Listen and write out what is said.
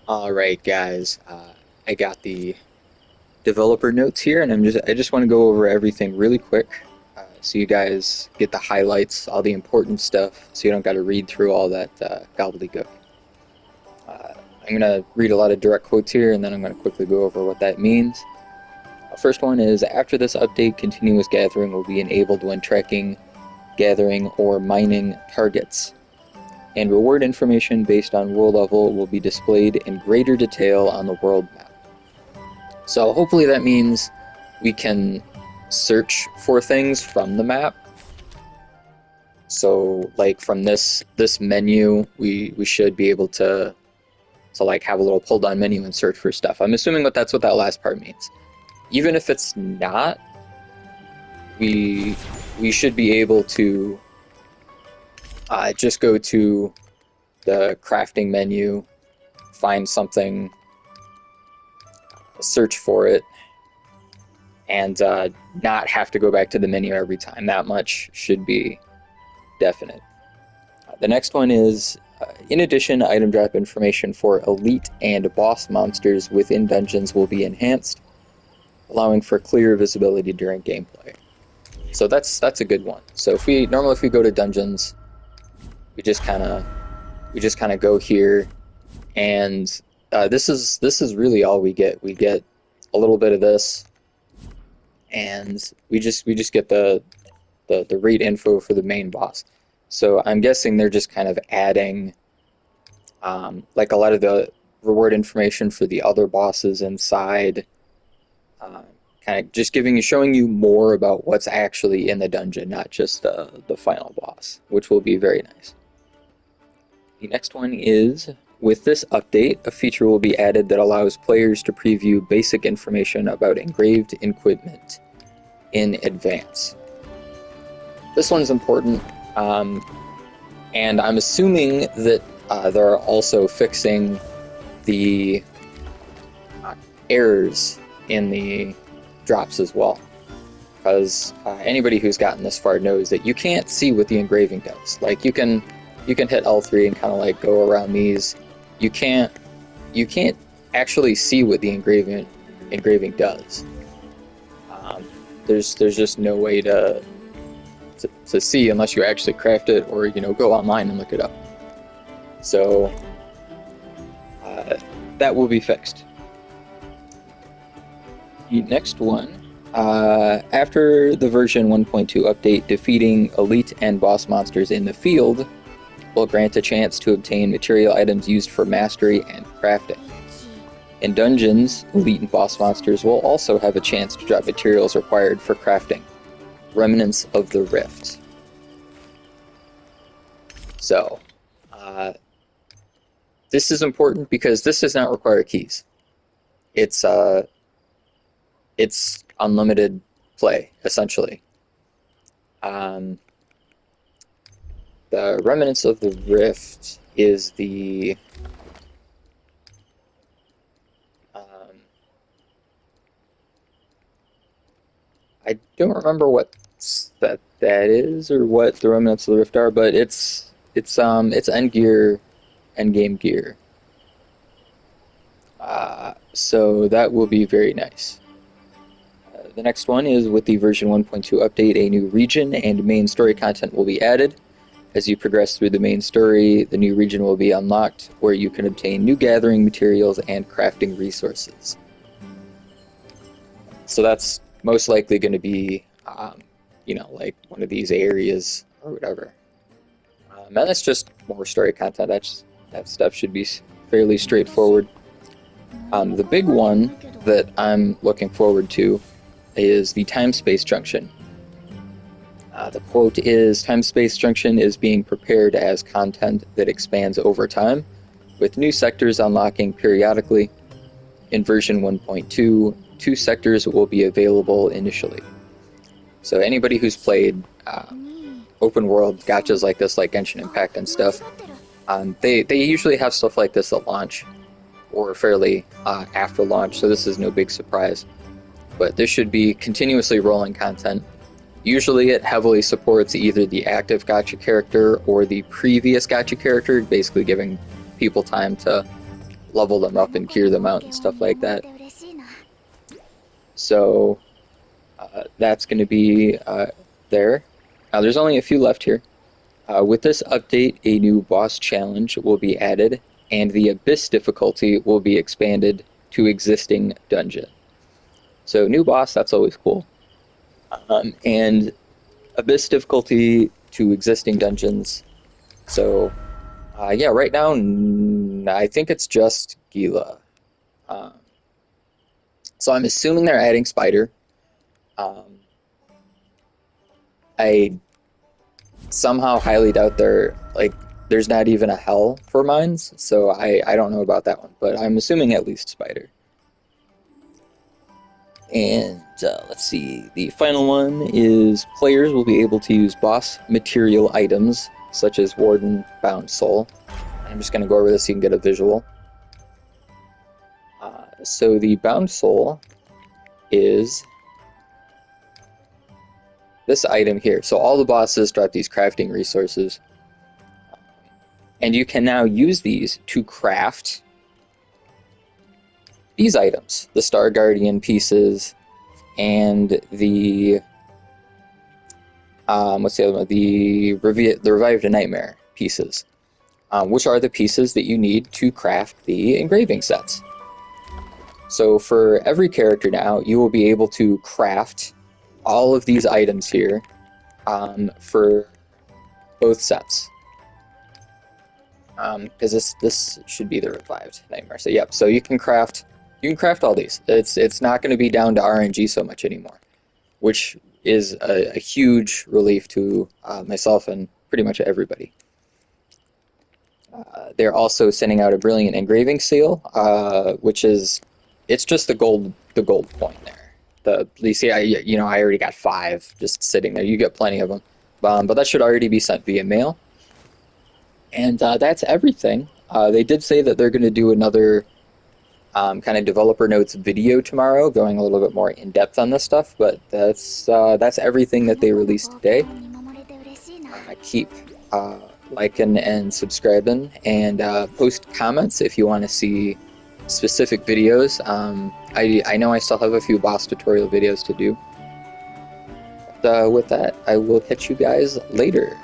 All right, guys. I got the developer notes here, and I just want to go over everything really quick, so you guys get the highlights, all the important stuff, so you don't got to read through all that gobbledygook. Uh, I'm gonna read a lot of direct quotes here, and then I'm gonna quickly go over what that means. First one is after this update, continuous gathering will be enabled when tracking, gathering, or mining targets. And reward information based on world level will be displayed in greater detail on the world map. So hopefully that means we can search for things from the map. So like from this menu, we should be able to like have a little pull down menu and search for stuff. I'm assuming that's what that last part means. Even if it's not, we should be able to just go to the crafting menu, find something, search for it, and not have to go back to the menu every time. That much should be definite. The next one is, in addition, item drop information for elite and boss monsters within dungeons will be enhanced, allowing for clear visibility during gameplay. So that's a good one. So if we go to dungeons, we just kind of go here, and this is really all we get. We get a little bit of this, and we just get the rate info for the main boss. So I'm guessing they're just kind of adding like a lot of the reward information for the other bosses inside, kind of just showing you more about what's actually in the dungeon, not just the final boss, which will be very nice. The next one is, with this update, a feature will be added that allows players to preview basic information about engraved equipment in advance. This one's important, and I'm assuming that they're also fixing the errors in the drops as well, because anybody who's gotten this far knows that you can't see what the engraving does. Like you can hit L3 and kind of like go around these. You can't actually see what the engraving does. There's just no way to see unless you actually craft it or go online and look it up. So that will be fixed. The next one, after the version 1.2 update, defeating elite and boss monsters in the field will grant a chance to obtain material items used for mastery and crafting. In dungeons, elite and boss monsters will also have a chance to drop materials required for crafting. Remnants of the Rift. So, this is important because this does not require keys. It's unlimited play, essentially. The Remnants of the Rift is the I don't remember what that is or what the Remnants of the Rift are, but it's end game gear. So that will be very nice. The next one is, with the version 1.2 update, a new region and main story content will be added. As you progress through the main story, the new region will be unlocked, where you can obtain new gathering materials and crafting resources. So that's most likely going to be, like one of these areas or whatever. And that's just more story content. That stuff should be fairly straightforward. The big one that I'm looking forward to is the time-space junction. The quote is, time-space junction is being prepared as content that expands over time, with new sectors unlocking periodically. In version 1.2, 2 sectors will be available initially. So anybody who's played open world gachas like this, like Genshin Impact and stuff, they usually have stuff like this at launch, or fairly after launch, so this is no big surprise. But this should be continuously rolling content. Usually it heavily supports either the active gacha character or the previous gacha character, basically giving people time to level them up and cure them out and stuff like that. So that's going to be there. Now there's only a few left here. With this update, a new boss challenge will be added, and the Abyss difficulty will be expanded to existing dungeon. So new boss, that's always cool. And Abyss difficulty to existing dungeons. So yeah, right now I think it's just Gila. So I'm assuming they're adding Spider. I somehow highly doubt there's not even a hell for mines, so I don't know about that one, but I'm assuming at least Spider. And let's see, the final one is players will be able to use boss material items such as Warden Bound Soul. I'm just going to go over this so you can get a visual. So the Bound Soul is this item here. So all the bosses drop these crafting resources. And you can now use these to craft these items. The Star Guardian pieces and the... what's the other one? The Revived Nightmare pieces. Which are the pieces that you need to craft the engraving sets. So for every character now, you will be able to craft all of these items here for both sets. Because this should be the Revived Nightmare. So yep, so you can craft all these. It's not going to be down to RNG so much anymore, which is a huge relief to myself and pretty much everybody. They're also sending out a brilliant engraving seal, which is it's just the gold point there. You see, I already got 5 just sitting there. You get plenty of them, but that should already be sent via mail. And that's everything. They did say that they're going to do another kind of developer notes video tomorrow, going a little bit more in depth on this stuff. But that's everything that they released today. Keep liking and subscribing, and post comments if you want to see specific videos. I know I still have a few boss tutorial videos to do. But with that, I will catch you guys later.